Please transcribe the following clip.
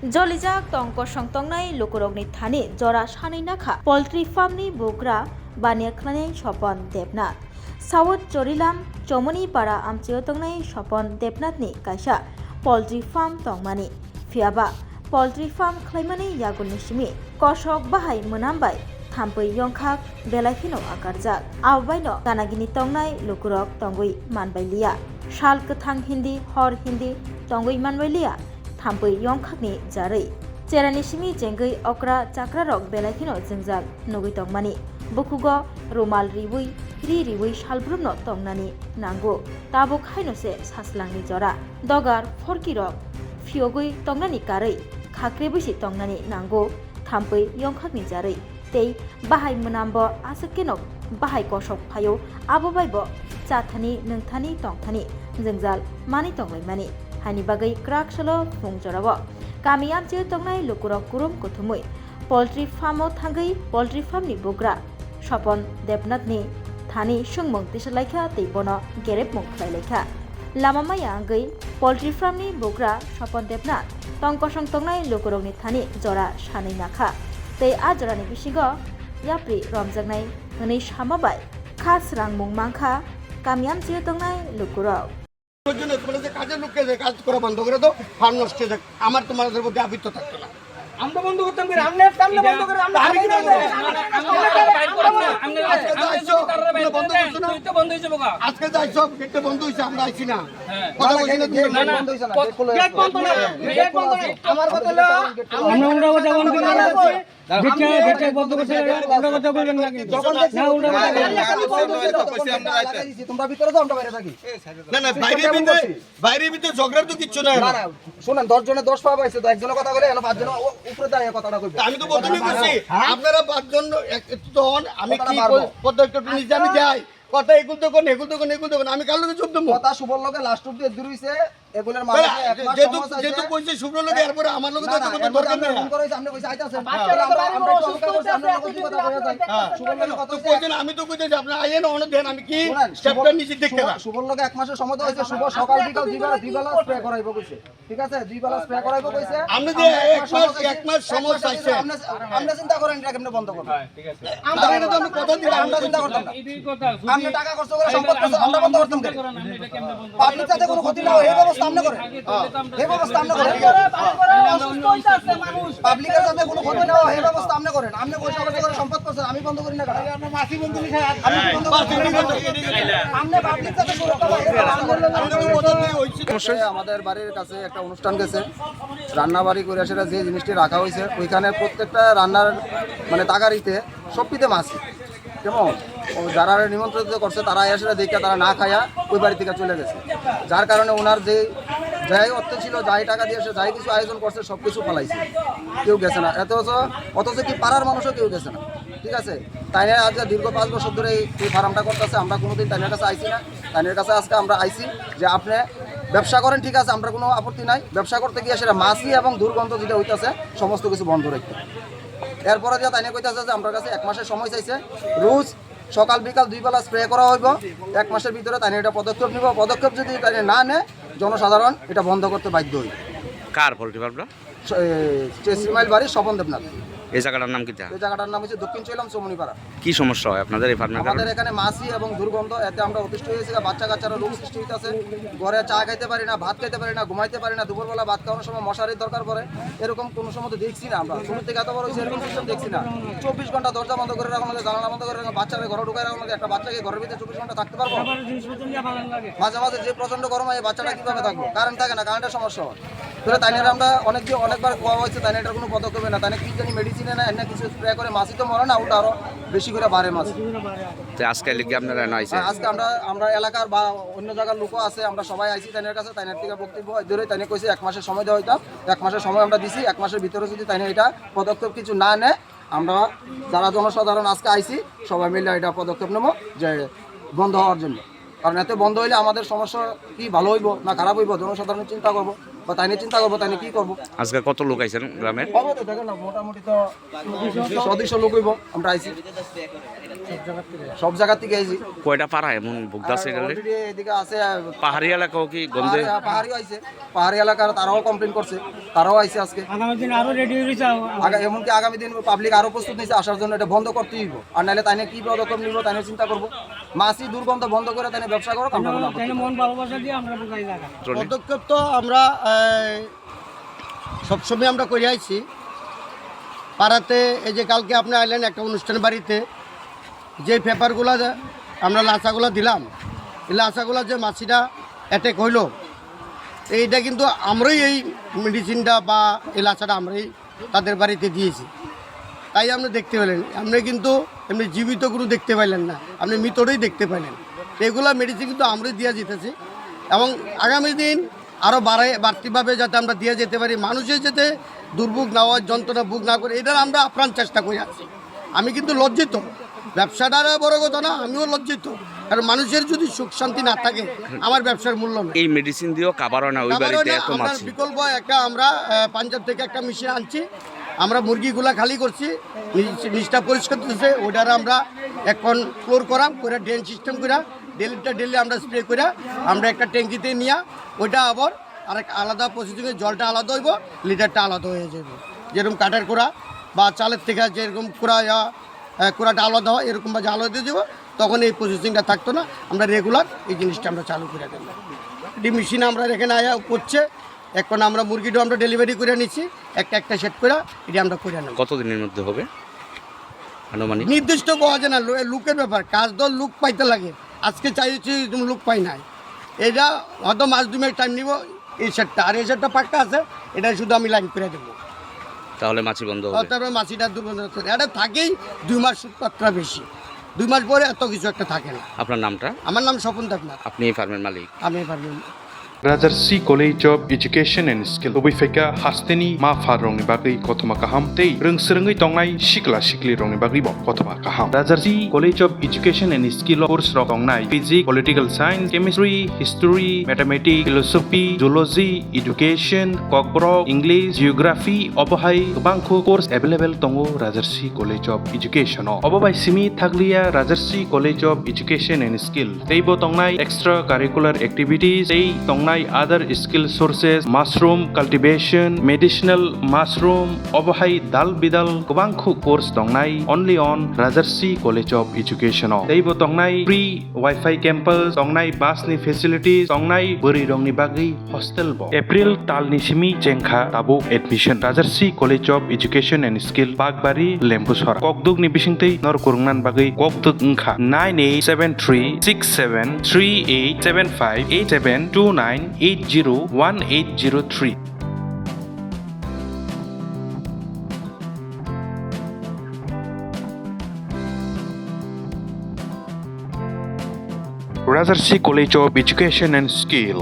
जलिजाक तंक संतंनाय लोकरगनि थानि जरा सानै नाखा पोल्ट्री फार्मनि बुग्रा बानियाखनाय सपन देबनाथ साउथ चोरिलाम चमनी पारा आमचियो तंगनाय सपन देबनाथनि कायसा पोल्ट्री फार्म तंगमानि फियाबा पोल्ट्री फार्म खलायमानि यागुलनि सिमि कशक बाहाय मोनामबाय थाम्पै यंखाक बेलायखिनो आकारजाक आवबायनो गानागिनि तंगनाय लोकरग तंगुइ मानबायलिया साल गोथां हिन्दी हर हिन्दी तंगुइ मानबायलिया थाम्पै यंखाकनि जारै चेरानि सिमि जेंगै अक्रा चाक्रारक बेलायखिनो जोंजाक नगै तंगमानि बुखुगो रुमाल रिवुइ रिवुइ सालब्रुमनो तंगनानि नांगौ ताबो खायनोसे सासलांनि जरा दगार फरकिरक फियोगै तंगनानि कारै खाख्रेबैसि तंगनानि नांगौ थाम्पै यंखाकनि जारै तै बाहाय मोनाम्बो आसकेनक बाहाय कशक फायो आबो बायबो चाथानि नोंथानि तंथानि जोंजाल मानि तंलायमानि हानि बागै क्राकसलो फुंजराबो गामि आमचे तंनाय लोकरक कुरुम कुथुमै पोल्ट्री फार्मो थांगै पोल्ट्री फार्मनि बुग्रा सपन देबनाथनि थानि सुंमं तिसलायखा तैबनो गेरेब मुं खलायलायखा लामामाया आंगै पोल्ट्री फार्मनि बुग्रा सपन देबनाथ तंकसं तंनाय लोकरकनि थानि जरा सानै नाखा तै आ जरानि बिसिगो याप्रि रमजांनाय हनै सामाबाय खास रां मुं मांखा गामि आमचे तंनाय लोकरक কাজের লোককে কাজ করা বন্ধ করে দাও ফার্ম নষ্ট হয়ে যাক আমার তোমাদের মধ্যে আবৃত্ত থাকতো না আমরা বন্ধ করতাম কি আমনে সামনে বন্ধ করে আমরা আমি কি বলবো বন্ধ হইছে বগা আজকে যাইছো গেটটা বন্ধ হইছে আমরা আইছি না কথা বলছি না তুমি বন্ধ হইছে না গেট বন্ধ না গেট বন্ধ না আমার কথা হলো আমরা কথা বন্ধ করে গেট বন্ধ করতে আমরা কথা বলবেন নাকি যখন না উল্টা কথা তোমরা ভিতরে যাও আমরা বাইরে থাকি না না বাইরে ভিতরে ঝগড়ার তো কিছু না না শুনেন 10 জনে 10 পা পাইছে তো একজনের কথা বলে এনে 5 জন উপরে দাঁড়িয়ে কথাটা কইবে আমি তো প্রথমেই বলছি আপনারা 5 জন একজন আমি কি পদক্ষেপ নিয়ে আমি যাই কথা এগুলো তো কোন আমি কাল লোকে চুপ দেবো কথা শুভর লগে লাস্ট অবধি দূর হইছে এগুলোর মানে এক মাস সমস্যা আছে যেহেতু কইছে শুভর লগে এরপর আমার লগে তো কথা দরকার নেই ফোন করেছে আপনি কইছে আইতাছেন আমরা অসুস্থ হইছে আমরা লগে কথা কইয়া যাই শুভর লগে কথা তো কইছেন আমি তো কইতেছি আপনি আইয়েন অন দেন আমি কি স্টেপটা নিচে দেখতে না শুভর লগে এক মাসের সময় হইছে শুভ সকাল বিকাল দুই বেলা স্প্রে করাইবো কইছে ঠিক আছে দুই বেলা স্প্রে করাইবো কইছে আপনি যে এক মাস সময় চাইছে আমরা চিন্তা করেন এটা কেমনে বন্ধ করব ঠিক আছে আমরা তো আমি কথা দিলাম আমরা চিন্তা করতাম না আপনি টাকা খরচ করে সম্পদ করছেন আমরা বন্ধ করতাম কেন পাবলিক যাতে কোনো ক্ষতি না হয় এই ব্যবস্থা আপনি করেন এই ব্যবস্থা আপনি করেন পাবলিকের যাতে কোনো ক্ষতি না হয় এই ব্যবস্থা আপনি করেন আপনি পয়সা খরচ করে সম্পদ করছেন আমি বন্ধ করি না কেন আমরা মাসি বন্ধ লিখে আমি বন্ধ করি আপনি পাবলিক যাতে সুরক্ষা পায় আমাদের বাড়ির কাছে একটা অনুষ্ঠান গেছে রান্না বাড়ি করে সেটা যে জিনিসটি রাখা হয়েছে ওইখানে প্রত্যেকটা রান্নার মানে তাগারিতে সবটিতে মাছ কেমন যারা নিমন্ত্রিত করছে তারা এসে দেখে তারা না খায়া ওই বাড়ি থেকে চলে গেছে যার কারণে ওনার যে যাই অর্থ ছিল যাই টাকা দিয়ে এসে যাই কিছু আয়োজন করছে সব কিছু ফলাইছে কেউ গেছে না অথচ কি পাড়ার মানুষও কেউ গেছে না ঠিক আছে তাইনে আজকে দীর্ঘ 5 বছর ধরে এই ফার্মটা করতেছে আমরা কোনোদিন তাইনের কাছে আইছি না তাইনের কাছে আজকে আমরা আইছি যে আপনি ব্যবসা করেন ঠিক আছে আমরা কোনো আপত্তি নাই ব্যবসা করতে গিয়ে সেটা মাছি এবং দুর্গন্ধ যেটা হইতেছে সমস্ত কিছু বন্ধ রাখতে এরপরে যে তাইনে কইতেছে যে আমার কাছে 1 মাসের সময় চাইছে রোজ সকাল বিকাল 2 বেলা স্প্রে করা হইব 1 মাসের ভিতরে তাইনে এটা পদক্ষেপ নিব পদক্ষেপ যদি তাইনে না নেয় জনসাধারণ এটা বন্ধ করতে বাধ্য হইব কার পোল্ট্রি ফার্মটা চেসিমাইল বাড়ি স্বপন দেবনাথ এই জায়গাটার নাম কি? এই জায়গাটার নাম হচ্ছে দক্ষিণ চৈলাম চমনিপাড়া। কি সমস্যা হয় আপনাদের এই ফার্মের? আমাদের এখানে মাছি এবং দুর্গন্ধ এতে আমরা অতিষ্ঠ হয়েছি বাচ্চা কাচ্চারা রোগ সৃষ্টি হইতেছে ঘরে চা খাইতে পারি না ভাত খাইতে পারি না ঘুমাইতে পারি না দুপুরবেলা ভাত খাওয়ানোর সময় মশারির দরকার পড়ে এরকম কোনো সময় তো দেখছি না আমরা শুরু থেকে এত বড় হয়েছে এরকম সিস্টেম দেখছি না 24 ঘন্টা দরজা বন্ধ করে রাখা লাগে জানালা বন্ধ করে রাখা বাচ্চাকে ঘরে ঢুকাই রাখা লাগে একটা বাচ্চাকে ঘরের ভিতরে 24 ঘন্টা থাকতে পারবো মাঝে মাঝে যে প্রচন্ড গরম হয় বাচ্চাটা কিভাবে থাকবো কারেন্ট থাকে না কারেন্টের সমস্যা হয় তাহলে তাই আমরা অনেকবার কোয়া হয়েছে তাই এটার কোনো পদক্ষেপ না তাই কি জানি মেডিসিনে না এনে কিছু স্প্রে করে মাছি তো মরে না ওটা আরো বেশি করে বাড়ে মাছ আজকে লিখে আপনারা নাইছে আজকে আমরা এলাকার বা অন্য জায়গার লোকও আছে আমরা সবাই আইছি তাইনের কাছে তাইনের থেকে বক্তব্য ধরে তাইনে কইছে 1 মাসের সময় দেওয়া হইতাম 1 মাসের সময় আমরা দিছি 1 মাসের ভিতরে যদি তাইনে এটা পদক্ষেপ কিছু না নেয় আমরা যারা জনসাধারণ আজকে আইছি সবাই মিলে এটা পদক্ষেপ নেব যে বন্ধ হওয়ার জন্য কারণ এতে বন্ধ হইলে আমাদের সমস্যা কি ভালো হইব না খারাপ হইব জনসাধারণ চিন্তা করবো বা তাই নিয়ে চিন্তা করবো, তাই নিয়ে কী করবো। আজকে কত লোক আইছেন গ্রামের? হবে তো, দেখেন না, মোটামুটি তো 100-200 লোক হইব। আমরা আইছি সব জায়গা থেকে আইছি। কয়টা পাড়া এমন ভুগদাছে গেলে? Already এদিকে আছে পাহাড়ি এলাকাও কি গন্ধে? পাহাড়ি আইছে, পাহাড়ি এলাকার তারাও কমপ্লেন করছে, তারাও আইছে আজকে। আগামী দিন আরো রেডি হয়ে যাও। এমনকি আগামী দিন পাবলিক আরো প্রস্তুত নিচ্ছে আসার জন্য, এটা বন্ধ করতেই হইব। আর নাহলে তাই নিয়ে কি পদক্ষেপ নিব তাই নিয়ে চিন্তা করবো। মাছি দুর্গন্ধ বন্ধ করে তাই নিয়ে ব্যবসা করো, আমরা কোনো আপত্তি তাই নেই। মন ভালোবাসা দিয়ে আমরা বুঝাই লাগা। পদক্ষেপ তো আমরা সবসময় আমরা করে আইছি পাড়াতে। এই যে কালকে আপনি আইলেন একটা অনুষ্ঠান বাড়িতে, যে পেপারগুলো আমরা লাচাগুলো দিলাম, এই লাচাগুলো যে মাছিটা অ্যাটেক হইলো, এইটা কিন্তু আমরাই এই মেডিসিনটা বা এই লাচাটা আমরাই তাদের বাড়িতে দিয়েছি। তাই আপনি দেখতে পেলেন, আপনি কিন্তু এমনি জীবিত কোনো দেখতে পাইলেন না, আপনি মৃতটাই দেখতে পাইলেন। এগুলা মেডিসিন কিন্তু আমরাই দিয়ে যেতেছি এবং আগামী দিন আরও বাড়তিভাবে যাতে আমরা দিয়ে যেতে পারি, মানুষের যাতে দুর্ভোগ না হয়, যন্ত্রণা ভোগ না করে, এটার আমরা আপ্রাণ চেষ্টা করে আছি। আমি কিন্তু লজ্জিত, ব্যবসাটার বড় কথা না, আমিও লজ্জিত, কারণ মানুষের যদি সুখ শান্তি না থাকে আমার ব্যবসার মূল্য নেই। এই মেডিসিন দিয়েও কাবার হয় না ওই বাড়িতে এত আমরা মাছি। বিকল্প একটা আমরা পাঞ্জাব থেকে একটা মেশিন আনছি, আমরা মুরগিগুলা খালি করছি, নিচটা পরিষ্কার করতেছে, ওটার আমরা এখন ফ্লোর করাম করে ড্রেন সিস্টেম করে ডেলি আমরা স্প্রে করে আমরা একটা ট্যাঙ্কিতে নিয়ে ওইটা আবার আরেক আলাদা প্রসেসিংয়ে জলটা আলাদা হইব, লিটারটা আলাদা হয়ে যাবে। যেরকম কাঠের কোড়া বা চালের থেকে যেরকম কোড়াটা আলাদা হয়, এরকমভাবে আলাদা দিয়ে দেবো, তখন এই প্রসেসিংটা থাকতো না। আমরা রেগুলার এই জিনিসটা আমরা চালু করে দেবো। এটি মেশিন আমরা এখানে আয়া করছে, এখন আমরা মুরগিটাও আমরা ডেলিভারি করে নিচ্ছি, একটা সেট করে এটি আমরা করে নেব। কতদিনের মধ্যে হবে আনুমানিক? নির্দিষ্ট পাওয়া যায় না, লুকের ব্যাপার, কাজ দল লুক পাইতে লাগে। আজকে চাইছি তুমি লুক পাই নাই, এটা হয়তো মাস 2 মাস টাইম নিব। এই সেটটা আর এই সেটটা পাক্কা আছে, এটা শুধু আমি লাইন করে দেবো, তাহলে মাছি বন্ধ হবে। তারপরে মাছিটা দুর্গন্ধ এটা থাকেই 2 মাস মাত্রা বেশি, 2 মাস পরে এত কিছু একটা থাকে না। আপনার নামটা? আমার নাম স্বপন দেবনাথ, আপনি এই ফার্মের মালিক? আমি পারবেন। Rajarsi College of Education and Skill Obifeka Hasteni Ma Farongni Bagui Kotoma Kaham Tei Rungsrungi Tongnai Shikla Shikli Rongni Bagui Bo Kotoma Kaham Rajarsi College of Education and Skill course rok tongnai Physics, Political Science, Chemistry, History, Mathematics, Philosophy, Zoology, Education, Kokborok, English, Geography Obohai Bangkho course available tongo Rajarsi College of Education Obobai Simi Thaglia Rajarsi College of Education and Skill Teibo tongnai extra curricular activities Tei tongnai other skill sources mushroom cultivation medicinal mushroom obohai dal bidal kubangkhu course tongnai only on Rajarsi College of Education teibo tongnai free wifi campus tongnai bus ni facilities tongnai buri rongni bagi hostel bo April talni simi jengkha tabo admission Rajarsi College of Education and Skill Bagbari Lembusora kokduk ni bisingtei nor kurungnan bagi kokduk ngkha 987368758729 801803 Rajarsi College of Education and Skill